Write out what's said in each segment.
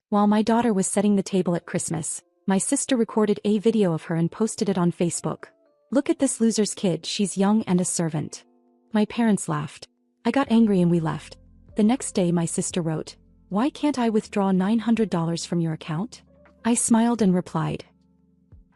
While my daughter was setting the table at Christmas, my sister recorded a video of her and posted it on Facebook. "Look at this loser's kid, she's young and a servant." My parents laughed. I got angry and we left. The next day my sister wrote, "Why can't I withdraw $900 from your account?" I smiled and replied.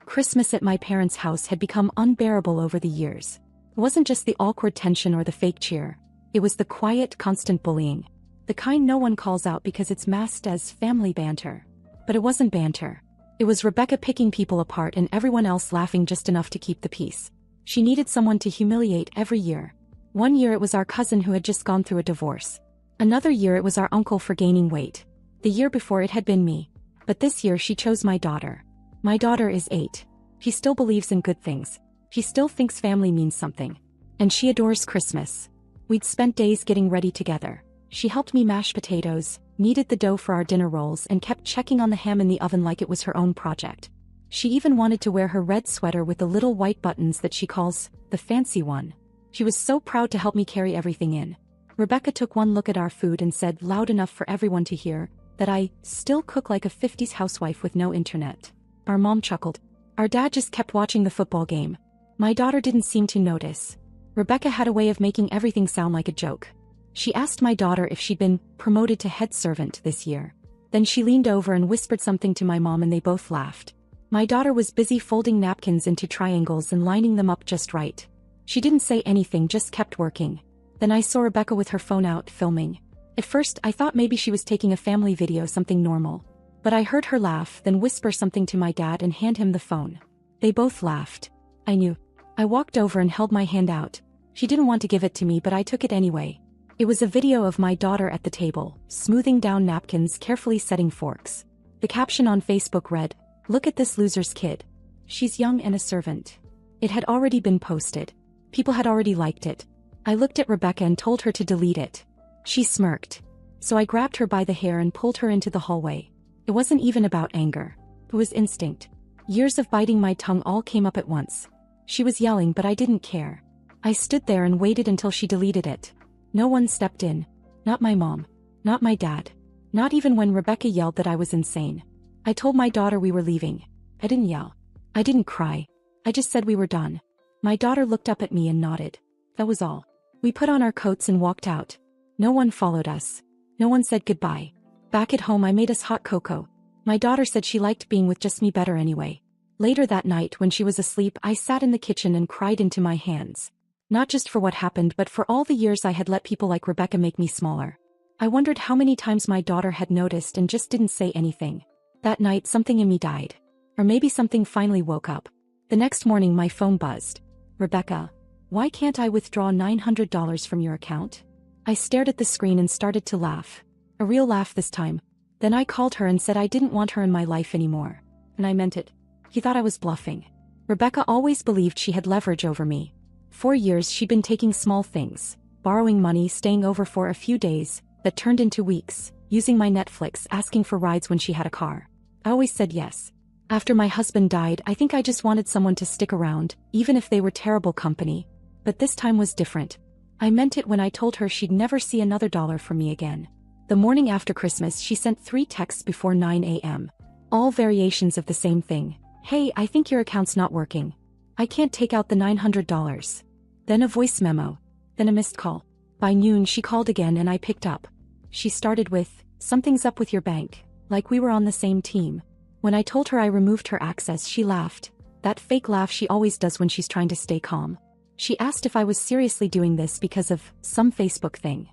Christmas at my parents' house had become unbearable over the years. It wasn't just the awkward tension or the fake cheer. It was the quiet, constant bullying. The kind no one calls out because it's masked as family banter. But it wasn't banter. It was Rebecca picking people apart and everyone else laughing just enough to keep the peace. She needed someone to humiliate every year. One year it was our cousin who had just gone through a divorce. Another year it was our uncle for gaining weight. The year before it had been me. But this year she chose my daughter. My daughter is 8. She still believes in good things. She still thinks family means something. And she adores Christmas. We'd spent days getting ready together. She helped me mash potatoes, kneaded the dough for our dinner rolls and kept checking on the ham in the oven like it was her own project. She even wanted to wear her red sweater with the little white buttons that she calls the fancy one. She was so proud to help me carry everything in. Rebecca took one look at our food and said loud enough for everyone to hear that I still cook like a 50s housewife with no internet. Our mom chuckled. Our dad just kept watching the football game. My daughter didn't seem to notice. Rebecca had a way of making everything sound like a joke. She asked my daughter if she'd been promoted to head servant this year. Then she leaned over and whispered something to my mom and they both laughed. My daughter was busy folding napkins into triangles and lining them up just right. She didn't say anything, just kept working. Then I saw Rebecca with her phone out, filming. At first I thought maybe she was taking a family video, something normal. But I heard her laugh, then whisper something to my dad and hand him the phone. They both laughed. I knew. I walked over and held my hand out. She didn't want to give it to me, but I took it anyway. It was a video of my daughter at the table, smoothing down napkins, carefully setting forks. The caption on Facebook read, "Look at this loser's kid. She's young and a servant." It had already been posted. People had already liked it. I looked at Rebecca and told her to delete it. She smirked. So I grabbed her by the hair and pulled her into the hallway. It wasn't even about anger. It was instinct. Years of biting my tongue all came up at once. She was yelling, but I didn't care. I stood there and waited until she deleted it. No one stepped in. Not my mom. Not my dad. Not even when Rebecca yelled that I was insane. I told my daughter we were leaving. I didn't yell. I didn't cry. I just said we were done. My daughter looked up at me and nodded. That was all. We put on our coats and walked out. No one followed us. No one said goodbye. Back at home I made us hot cocoa. My daughter said she liked being with just me better anyway. Later that night when she was asleep I sat in the kitchen and cried into my hands. Not just for what happened but for all the years I had let people like Rebecca make me smaller. I wondered how many times my daughter had noticed and just didn't say anything. That night something in me died. Or maybe something finally woke up. The next morning my phone buzzed. "Rebecca, why can't I withdraw $900 from your account?" I stared at the screen and started to laugh. A real laugh this time. Then I called her and said I didn't want her in my life anymore. And I meant it. He thought I was bluffing. Rebecca always believed she had leverage over me. For years she'd been taking small things, borrowing money, staying over for a few days, that turned into weeks, using my Netflix, asking for rides when she had a car. I always said yes. After my husband died, I think I just wanted someone to stick around, even if they were terrible company. But this time was different. I meant it when I told her she'd never see another dollar from me again. The morning after Christmas she sent 3 texts before 9 a.m. All variations of the same thing. "Hey, I think your account's not working. I can't take out the $900. Then a voice memo. Then a missed call. By noon she called again and I picked up. She started with, "Something's up with your bank," like we were on the same team. When I told her I removed her access she laughed. That fake laugh she always does when she's trying to stay calm. She asked if I was seriously doing this because of some Facebook thing.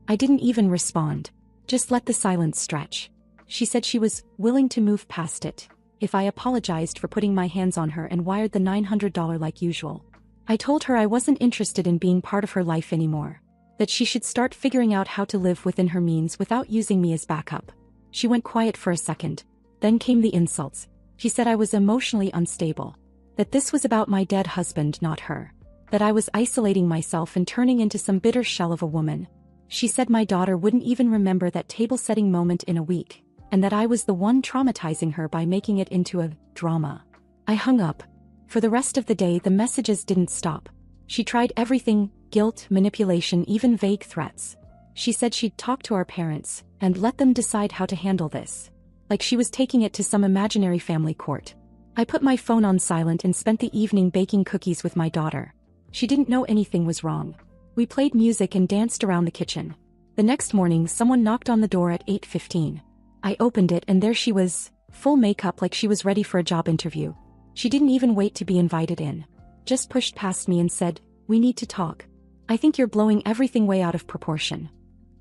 I didn't even respond. Just let the silence stretch. She said she was willing to move past it if I apologized for putting my hands on her and wired the $900 like usual. I told her I wasn't interested in being part of her life anymore. That she should start figuring out how to live within her means without using me as backup. She went quiet for a second. Then came the insults. She said I was emotionally unstable. That this was about my dead husband, not her. That I was isolating myself and turning into some bitter shell of a woman. She said my daughter wouldn't even remember that table-setting moment in a week, and that I was the one traumatizing her by making it into a drama. I hung up. For the rest of the day the messages didn't stop. She tried everything, guilt, manipulation, even vague threats. She said she'd talk to our parents, and let them decide how to handle this. like she was taking it to some imaginary family court. I put my phone on silent and spent the evening baking cookies with my daughter. She didn't know anything was wrong. We played music and danced around the kitchen. The next morning, someone knocked on the door at 8:15. I opened it and there she was, full makeup like she was ready for a job interview. She didn't even wait to be invited in. Just pushed past me and said, "We need to talk. I think you're blowing everything way out of proportion."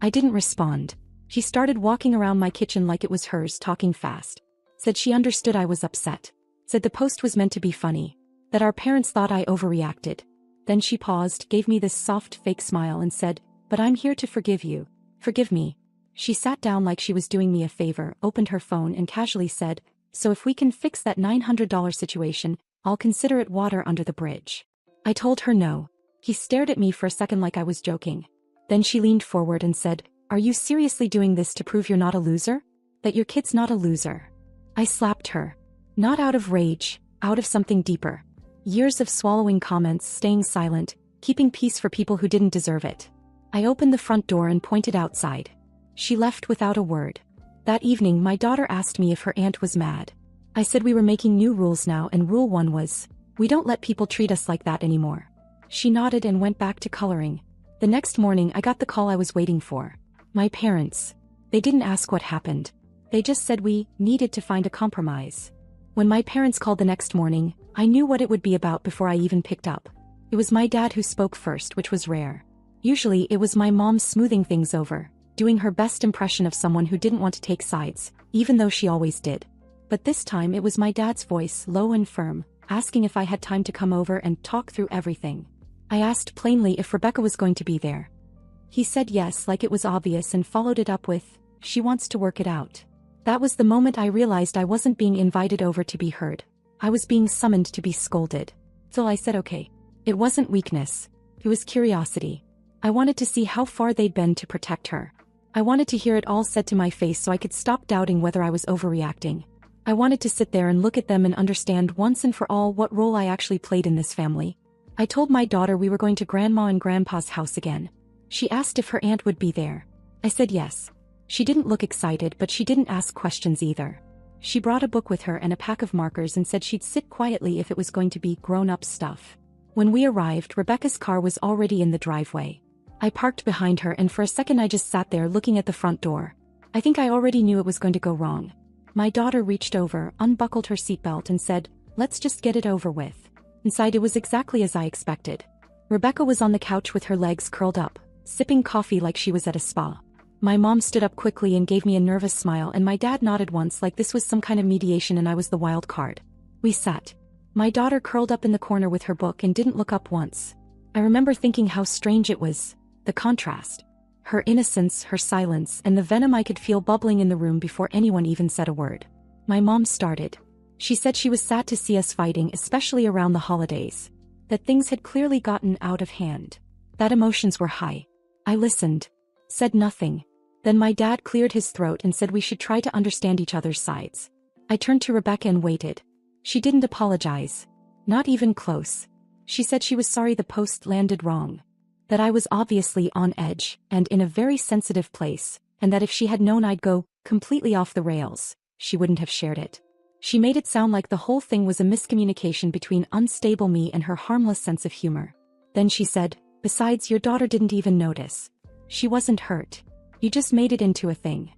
I didn't respond. She started walking around my kitchen like it was hers, talking fast. Said she understood I was upset. Said the post was meant to be funny. That our parents thought I overreacted. Then she paused, gave me this soft fake smile and said, "But I'm here to forgive you. Forgive me." She sat down like she was doing me a favor, opened her phone and casually said, "So if we can fix that $900 situation, I'll consider it water under the bridge." I told her no. He stared at me for a second like I was joking. Then she leaned forward and said, "Are you seriously doing this to prove you're not a loser? That your kid's not a loser?" I slapped her. Not out of rage, out of something deeper. Years of swallowing comments, staying silent, keeping peace for people who didn't deserve it. I opened the front door and pointed outside. She left without a word. That evening my daughter asked me if her aunt was mad. I said we were making new rules now and rule 1 was, we don't let people treat us like that anymore. She nodded and went back to coloring. The next morning I got the call I was waiting for. My parents. They didn't ask what happened. They just said we needed to find a compromise. When my parents called the next morning, I knew what it would be about before I even picked up. It was my dad who spoke first, which was rare. Usually it was my mom smoothing things over, doing her best impression of someone who didn't want to take sides, even though she always did. But this time it was my dad's voice, low and firm, asking if I had time to come over and talk through everything. I asked plainly if Rebecca was going to be there. He said yes, like it was obvious, and followed it up with, "She wants to work it out." That was the moment I realized I wasn't being invited over to be heard. I was being summoned to be scolded. So I said okay. It wasn't weakness. It was curiosity. I wanted to see how far they'd been to protect her. I wanted to hear it all said to my face so I could stop doubting whether I was overreacting. I wanted to sit there and look at them and understand once and for all what role I actually played in this family. I told my daughter we were going to Grandma and Grandpa's house again. She asked if her aunt would be there. I said yes. She didn't look excited, but she didn't ask questions either. She brought a book with her and a pack of markers and said she'd sit quietly if it was going to be grown-up stuff. When we arrived, Rebecca's car was already in the driveway. I parked behind her and for a second I just sat there looking at the front door. I think I already knew it was going to go wrong. My daughter reached over, unbuckled her seatbelt and said, "Let's just get it over with." Inside it was exactly as I expected. Rebecca was on the couch with her legs curled up, sipping coffee like she was at a spa. My mom stood up quickly and gave me a nervous smile, and my dad nodded once like this was some kind of mediation and I was the wild card. We sat. My daughter curled up in the corner with her book and didn't look up once. I remember thinking how strange it was, the contrast. Her innocence, her silence, and the venom I could feel bubbling in the room before anyone even said a word. My mom started. She said she was sad to see us fighting, especially around the holidays. That things had clearly gotten out of hand. That emotions were high. I listened. Said nothing. Then my dad cleared his throat and said we should try to understand each other's sides. I turned to Rebecca and waited. She didn't apologize. Not even close. She said she was sorry the post landed wrong. That I was obviously on edge and in a very sensitive place, and that if she had known I'd go completely off the rails, she wouldn't have shared it. She made it sound like the whole thing was a miscommunication between unstable me and her harmless sense of humor. Then she said, "Besides, your daughter didn't even notice. She wasn't hurt. You just made it into a thing."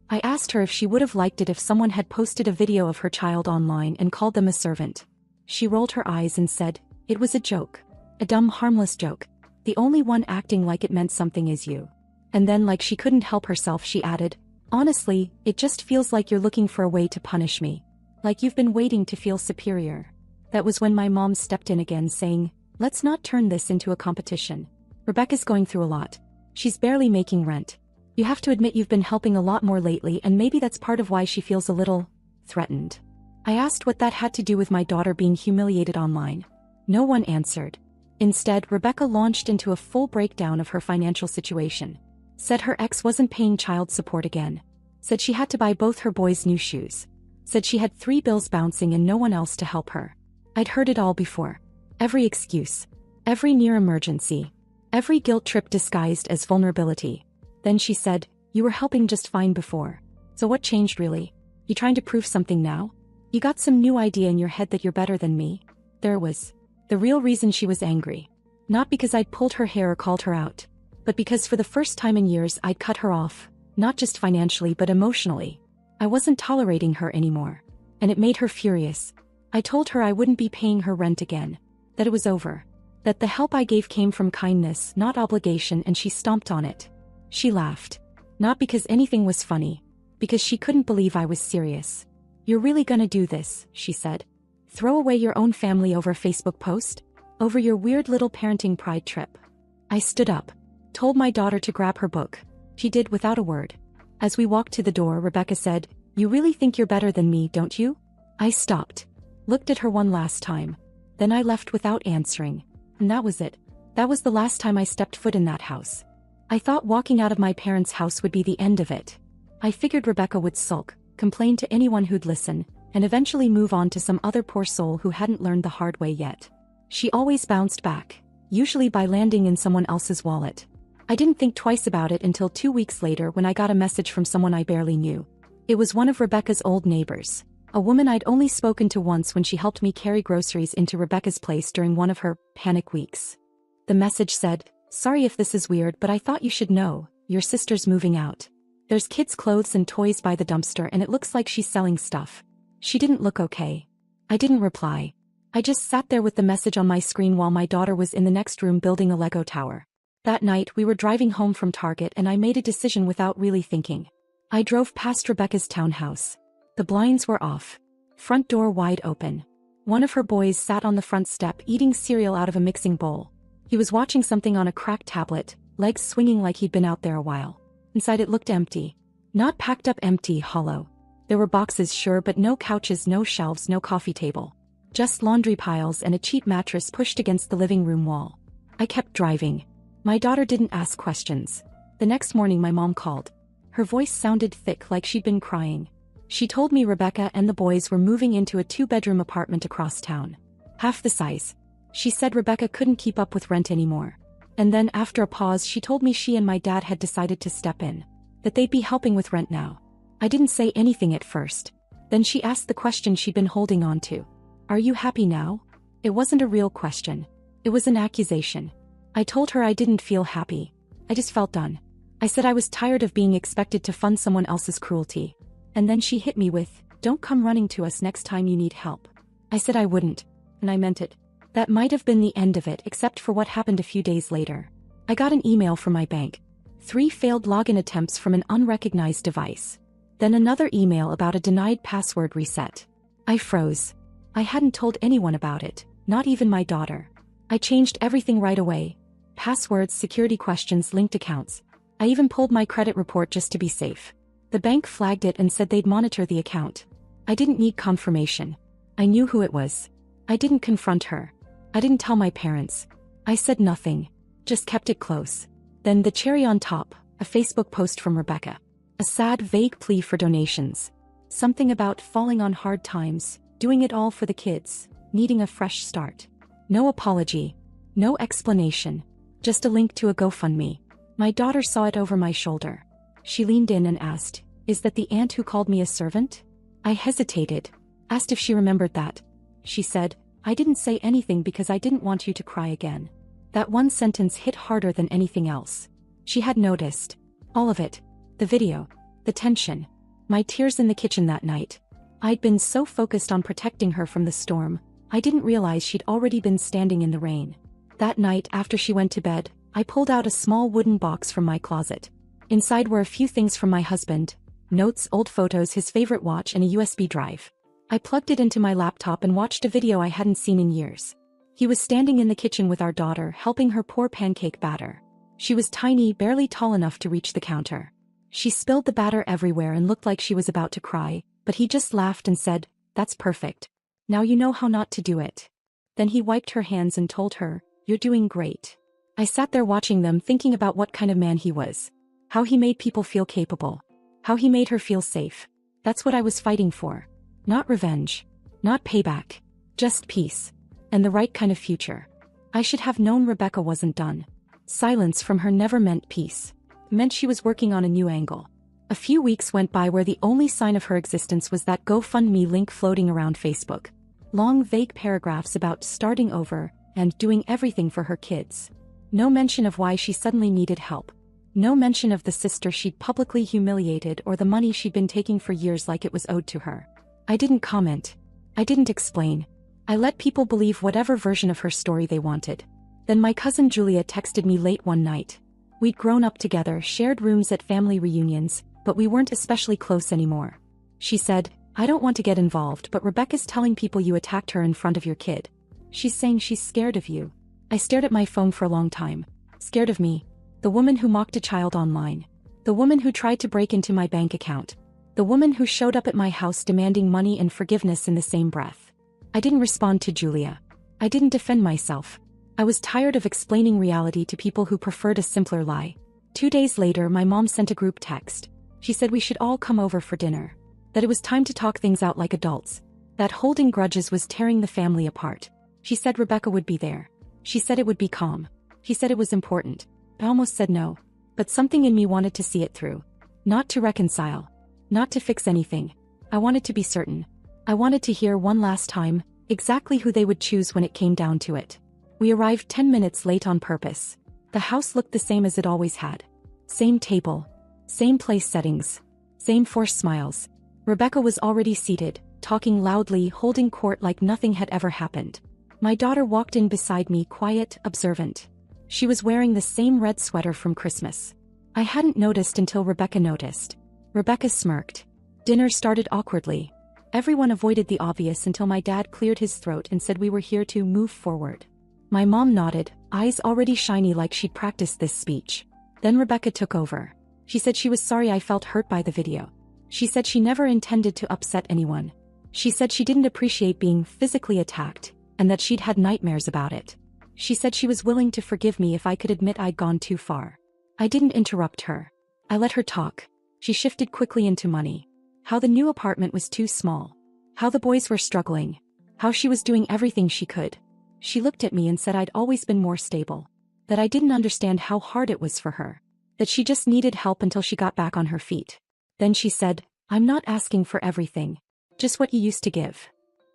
I asked her if she would have liked it if someone had posted a video of her child online and called them a servant. She rolled her eyes and said, "It was a joke. A dumb, harmless joke. The only one acting like it meant something is you." And then, like she couldn't help herself, she added, "Honestly, it just feels like you're looking for a way to punish me. Like you've been waiting to feel superior." That was when my mom stepped in again, saying, "Let's not turn this into a competition. Rebecca's going through a lot. She's barely making rent. You have to admit you've been helping a lot more lately, and maybe that's part of why she feels a little threatened." I asked what that had to do with my daughter being humiliated online. No one answered. Instead, Rebecca launched into a full breakdown of her financial situation. Said her ex wasn't paying child support again. Said she had to buy both her boys new shoes. Said she had 3 bills bouncing and no one else to help her. I'd heard it all before. Every excuse. Every near emergency. Every guilt trip disguised as vulnerability. Then she said, "You were helping just fine before. So what changed really?" You trying to prove something now? You got some new idea in your head that you're better than me? There was. The real reason she was angry. Not because I'd pulled her hair or called her out, but because for the first time in years I'd cut her off, not just financially but emotionally. I wasn't tolerating her anymore. And it made her furious. I told her I wouldn't be paying her rent again. That it was over. That the help I gave came from kindness, not obligation, and she stomped on it. She laughed. Not because anything was funny. Because she couldn't believe I was serious. You're really gonna do this, she said. Throw away your own family over a Facebook post? Over your weird little parenting pride trip? I stood up. Told my daughter to grab her book. She did without a word. As we walked to the door, Rebecca said, "You really think you're better than me, don't you?" I stopped. Looked at her one last time. Then I left without answering. And that was it. That was the last time I stepped foot in that house. I thought walking out of my parents' house would be the end of it. I figured Rebecca would sulk, complain to anyone who'd listen, and eventually move on to some other poor soul who hadn't learned the hard way yet. She always bounced back, usually by landing in someone else's wallet. I didn't think twice about it until 2 weeks later when I got a message from someone I barely knew. It was one of Rebecca's old neighbors, a woman I'd only spoken to once when she helped me carry groceries into Rebecca's place during one of her panic weeks. The message said, "Sorry if this is weird, but I thought you should know, your sister's moving out. There's kids' clothes and toys by the dumpster and it looks like she's selling stuff. She didn't look okay." I didn't reply. I just sat there with the message on my screen while my daughter was in the next room building a Lego tower. That night we were driving home from Target and I made a decision without really thinking. I drove past Rebecca's townhouse. The blinds were off. Front door wide open. One of her boys sat on the front step eating cereal out of a mixing bowl. He was watching something on a cracked tablet, legs swinging like he'd been out there a while. Inside it looked empty. Not packed up, empty, hollow. There were boxes, sure, but no couches, no shelves, no coffee table. Just laundry piles and a cheap mattress pushed against the living room wall. I kept driving. My daughter didn't ask questions. The next morning my mom called. Her voice sounded thick like she'd been crying. She told me Rebecca and the boys were moving into a 2-bedroom apartment across town. Half the size. She said Rebecca couldn't keep up with rent anymore. And then after a pause she told me she and my dad had decided to step in. That they'd be helping with rent now. I didn't say anything at first. Then she asked the question she'd been holding on to. "Are you happy now?" It wasn't a real question. It was an accusation. I told her I didn't feel happy. I just felt done. I said I was tired of being expected to fund someone else's cruelty. And then she hit me with, "Don't come running to us next time you need help." I said I wouldn't. And I meant it. That might have been the end of it except for what happened a few days later. I got an email from my bank. 3 failed login attempts from an unrecognized device. Then another email about a denied password reset. I froze. I hadn't told anyone about it, not even my daughter. I changed everything right away. Passwords, security questions, linked accounts. I even pulled my credit report just to be safe. The bank flagged it and said they'd monitor the account. I didn't need confirmation. I knew who it was. I didn't confront her. I didn't tell my parents. I said nothing. Just kept it close. Then the cherry on top, a Facebook post from Rebecca. A sad, vague plea for donations. Something about falling on hard times, doing it all for the kids, needing a fresh start. No apology. No explanation. Just a link to a GoFundMe. My daughter saw it over my shoulder. She leaned in and asked, "Is that the aunt who called me a servant?" I hesitated. Asked if she remembered that. She said, "I didn't say anything because I didn't want you to cry again." That one sentence hit harder than anything else. She had noticed. All of it. The video. The tension. My tears in the kitchen that night. I'd been so focused on protecting her from the storm, I didn't realize she'd already been standing in the rain. That night after she went to bed, I pulled out a small wooden box from my closet. Inside were a few things from my husband. Notes, old photos, his favorite watch, and a USB drive. I plugged it into my laptop and watched a video I hadn't seen in years. He was standing in the kitchen with our daughter, helping her pour pancake batter. She was tiny, barely tall enough to reach the counter. She spilled the batter everywhere and looked like she was about to cry, but he just laughed and said, "That's perfect. Now you know how not to do it." Then he wiped her hands and told her, "You're doing great." I sat there watching them, thinking about what kind of man he was. How he made people feel capable. How he made her feel safe. That's what I was fighting for. Not revenge. Not payback. Just peace. And the right kind of future. I should have known Rebecca wasn't done. Silence from her never meant peace. It meant she was working on a new angle. A few weeks went by where the only sign of her existence was that GoFundMe link floating around Facebook. Long vague paragraphs about starting over and doing everything for her kids. No mention of why she suddenly needed help. No mention of the sister she'd publicly humiliated or the money she'd been taking for years like it was owed to her. I didn't comment. I didn't explain. I let people believe whatever version of her story they wanted. Then my cousin Julia texted me late one night. We'd grown up together, shared rooms at family reunions, but we weren't especially close anymore. She said, "I don't want to get involved, but Rebecca's telling people you attacked her in front of your kid. She's saying she's scared of you." I stared at my phone for a long time. Scared of me? The woman who mocked a child online. The woman who tried to break into my bank account. The woman who showed up at my house demanding money and forgiveness in the same breath. I didn't respond to Julia. I didn't defend myself. I was tired of explaining reality to people who preferred a simpler lie. 2 days later, my mom sent a group text. She said we should all come over for dinner. That it was time to talk things out like adults. That holding grudges was tearing the family apart. She said Rebecca would be there. She said it would be calm. He said it was important. I almost said no. But something in me wanted to see it through. Not to reconcile. Not to fix anything. I wanted to be certain. I wanted to hear one last time exactly who they would choose when it came down to it. We arrived 10 minutes late on purpose. The house looked the same as it always had. Same table. Same place settings. Same forced smiles. Rebecca was already seated, talking loudly, holding court like nothing had ever happened. My daughter walked in beside me, quiet, observant. She was wearing the same red sweater from Christmas. I hadn't noticed until Rebecca noticed. Rebecca smirked. Dinner started awkwardly. Everyone avoided the obvious until my dad cleared his throat and said we were here to move forward. My mom nodded, eyes already shiny like she'd practiced this speech. Then Rebecca took over. She said she was sorry I felt hurt by the video. She said she never intended to upset anyone. She said she didn't appreciate being physically attacked, and that she'd had nightmares about it. She said she was willing to forgive me if I could admit I'd gone too far. I didn't interrupt her. I let her talk. She shifted quickly into money. How the new apartment was too small. How the boys were struggling. How she was doing everything she could. She looked at me and said I'd always been more stable. That I didn't understand how hard it was for her. That she just needed help until she got back on her feet. Then she said, "I'm not asking for everything. Just what you used to give."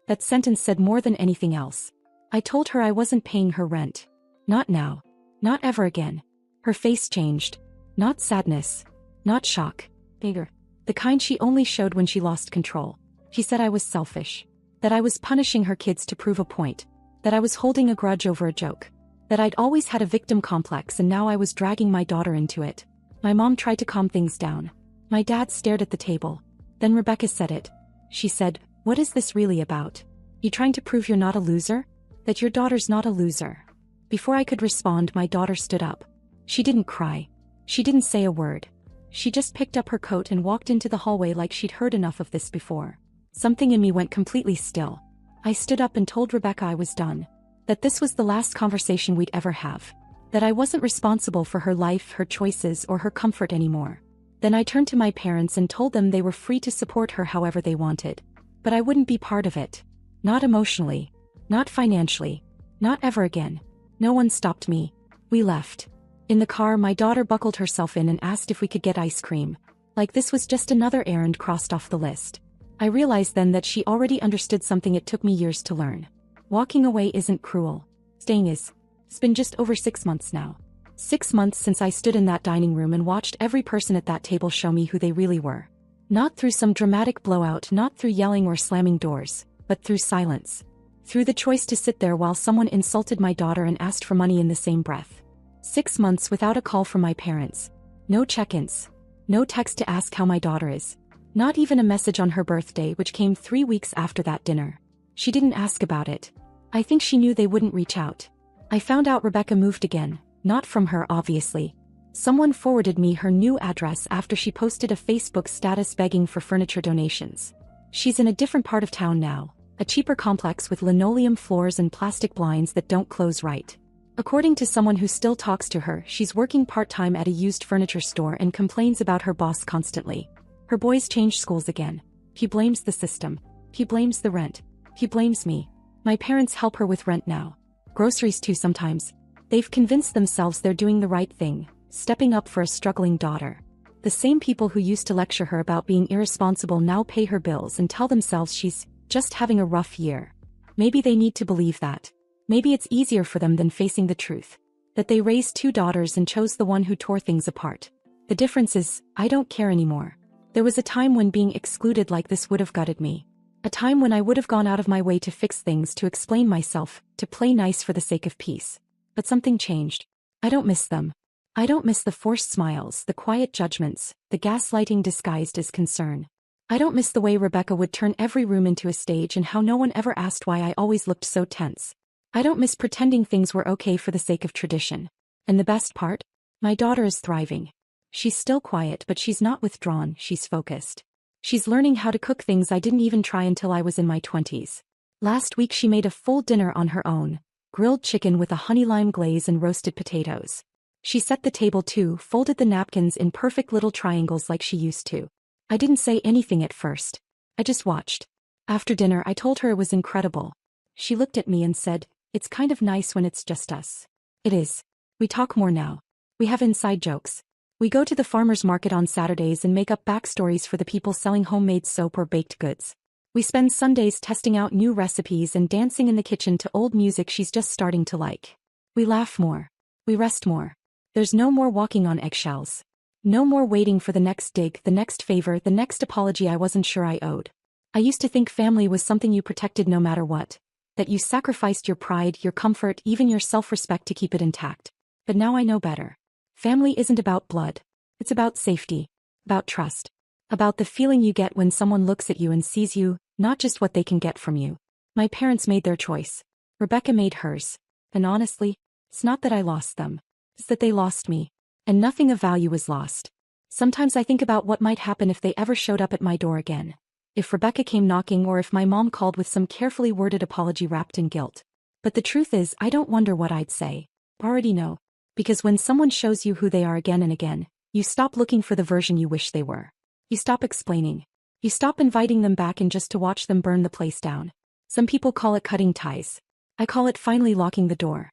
That sentence said more than anything else. I told her I wasn't paying her rent. Not now. Not ever again. Her face changed. Not sadness. Not shock. Bigger. The kind she only showed when she lost control. She said I was selfish. That I was punishing her kids to prove a point. That I was holding a grudge over a joke. That I'd always had a victim complex and now I was dragging my daughter into it. My mom tried to calm things down. My dad stared at the table. Then Rebecca said it. She said, "What is this really about? You trying to prove you're not a loser? That your daughter's not a loser?" Before I could respond, my daughter stood up. She didn't cry. She didn't say a word. She just picked up her coat and walked into the hallway like she'd heard enough of this before. Something in me went completely still. I stood up and told Rebecca I was done. That this was the last conversation we'd ever have. That I wasn't responsible for her life, her choices, or her comfort anymore. Then I turned to my parents and told them they were free to support her however they wanted. But I wouldn't be part of it. Not emotionally. Not financially. Not ever again. No one stopped me. We left. In the car, my daughter buckled herself in and asked if we could get ice cream. Like this was just another errand crossed off the list. I realized then that she already understood something it took me years to learn. Walking away isn't cruel. Staying is. It's been just over 6 months now. 6 months since I stood in that dining room and watched every person at that table show me who they really were. Not through some dramatic blowout, not through yelling or slamming doors, but through silence. Through the choice to sit there while someone insulted my daughter and asked for money in the same breath. 6 months without a call from my parents. No check-ins. No text to ask how my daughter is. Not even a message on her birthday, which came 3 weeks after that dinner. She didn't ask about it. I think she knew they wouldn't reach out. I found out Rebecca moved again. Not from her, obviously. Someone forwarded me her new address after she posted a Facebook status begging for furniture donations. She's in a different part of town now. A cheaper complex with linoleum floors and plastic blinds that don't close right. According to someone who still talks to her, she's working part-time at a used furniture store and complains about her boss constantly. Her boys change schools again. He blames the system. He blames the rent. He blames me. My parents help her with rent now. Groceries too sometimes. They've convinced themselves they're doing the right thing, stepping up for a struggling daughter. The same people who used to lecture her about being irresponsible now pay her bills and tell themselves she's just having a rough year. Maybe they need to believe that. Maybe it's easier for them than facing the truth. That they raised 2 daughters and chose the one who tore things apart. The difference is, I don't care anymore. There was a time when being excluded like this would have gutted me. A time when I would have gone out of my way to fix things, to explain myself, to play nice for the sake of peace. But something changed. I don't miss them. I don't miss the forced smiles, the quiet judgments, the gaslighting disguised as concern. I don't miss the way Rebecca would turn every room into a stage and how no one ever asked why I always looked so tense. I don't miss pretending things were okay for the sake of tradition. And the best part? My daughter is thriving. She's still quiet, but she's not withdrawn, she's focused. She's learning how to cook things I didn't even try until I was in my 20s. Last week she made a full dinner on her own, grilled chicken with a honey lime glaze and roasted potatoes. She set the table too, folded the napkins in perfect little triangles like she used to. I didn't say anything at first. I just watched. After dinner I told her it was incredible. She looked at me and said, "It's kind of nice when it's just us." It is. We talk more now. We have inside jokes. We go to the farmer's market on Saturdays and make up backstories for the people selling homemade soap or baked goods. We spend Sundays testing out new recipes and dancing in the kitchen to old music she's just starting to like. We laugh more. We rest more. There's no more walking on eggshells. No more waiting for the next dig, the next favor, the next apology I wasn't sure I owed. I used to think family was something you protected no matter what, that you sacrificed your pride, your comfort, even your self-respect to keep it intact. But now I know better. Family isn't about blood. It's about safety, about trust, about the feeling you get when someone looks at you and sees you, not just what they can get from you. My parents made their choice. Rebecca made hers. And honestly, it's not that I lost them. It's that they lost me. And nothing of value was lost. Sometimes I think about what might happen if they ever showed up at my door again. If Rebecca came knocking or if my mom called with some carefully worded apology wrapped in guilt. But the truth is, I don't wonder what I'd say. Already know. Because when someone shows you who they are again and again, you stop looking for the version you wish they were. You stop explaining. You stop inviting them back in just to watch them burn the place down. Some people call it cutting ties. I call it finally locking the door.